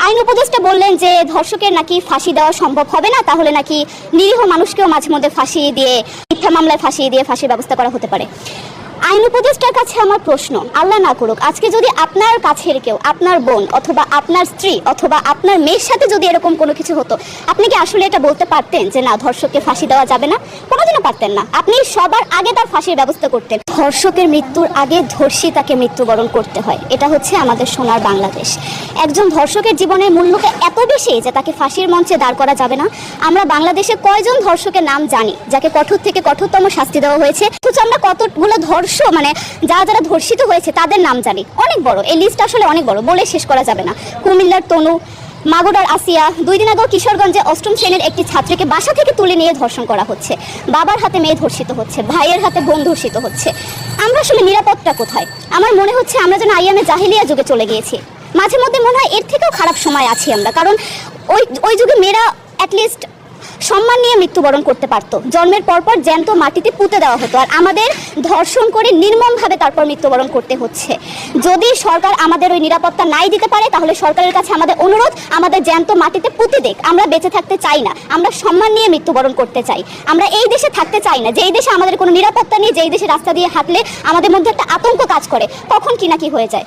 আইন উপদেষ্টা বললেন যে ধর্ষকের নাকি ফাঁসি দেওয়া সম্ভব হবে না, তাহলে নাকি নিরীহ মানুষকেও মাঝে মধ্যে ফাঁসিয়ে দিয়ে, মিথ্যা মামলায় ফাঁসিয়ে দিয়ে ফাঁসির ব্যবস্থা করা হতে পারে। আইন উপদেষ্টার কাছে আমার প্রশ্ন, আল্লাহ না করুক আজকে যদি আপনার কাছের কেউ, আপনার বোন অথবা আপনার স্ত্রী অথবা আপনার মেয়ের সাথে যদি এরকম কোনো কিছু হতো, আপনি কি আসলে এটা বলতে পারতেন যে না, ধর্ষককে ফাঁসি দেওয়া যাবে না? কোনোদিনও পারতেন না। আপনি সবার আগে তার ফাঁসির ব্যবস্থা করতেন। ধর্ষকের মৃত্যুর আগে ধর্ষিতাকে মৃত্যুবরণ করতে হয়, এটা হচ্ছে আমাদের সোনার বাংলাদেশ। একজন ধর্ষকের জীবনের মূল্যটা এত বেশি যে তাকে ফাঁসির মঞ্চে দাঁড় করা যাবে না। আমরা বাংলাদেশে কয়জন ধর্ষকের নাম জানি যাকে কঠোর থেকে কঠোরতম শাস্তি দেওয়া হয়েছে? আমরা কতগুলো মানে যারা ধর্ষিত হয়েছে তাদের নাম জানি, অনেক বড় এই লিস্ট, আসলে অনেক বড়, বলে শেষ করা যাবে না। কুমিল্লার তনু, মাগুরার আসিয়া, 2 দিন আগেও কিশোরগঞ্জে 8ম শ্রেণীর একটি ছাত্রীকে বাসা থেকে তুলে নিয়ে ধর্ষণ করা হচ্ছে। বাবার হাতে মেয়ে ধর্ষিত হচ্ছে, ভাইয়ের হাতে বোন ধর্ষিত হচ্ছে। আমরা আসলে নিরাপত্তা কোথায়? আমার মনে হচ্ছে আমরা যেন আইয়ামে জাহিলিয়া যুগে চলে গিয়েছি। মাঝে মধ্যে মনে হয় এর থেকেও খারাপ সময় আছি আমরা, কারণ ওই যুগে মেয়েরা অ্যাটলিস্ট সম্মান নিয়ে মৃত্যুবরণ করতে পারতো। জন্মের পরপর জ্যান্ত মাটিতে পুঁতে দেওয়া হতো, আর আমাদের ধর্ষণ করে নির্মমভাবে তারপর মৃত্যুবরণ করতে হচ্ছে। যদি সরকার আমাদের ওই নিরাপত্তা নাই দিতে পারে, তাহলে সরকারের কাছে আমাদের অনুরোধ, আমাদের জ্যান্ত মাটিতে পুঁতে দেখ। আমরা বেঁচে থাকতে চাই না, আমরা সম্মান নিয়ে মৃত্যুবরণ করতে চাই। আমরা এই দেশে থাকতে চাই না যেই দেশে আমাদের কোনো নিরাপত্তা নেই, যেই দেশে রাস্তা দিয়ে হাঁটলে আমাদের মধ্যে একটা আতঙ্ক কাজ করে, কখন কি না কি হয়ে যায়।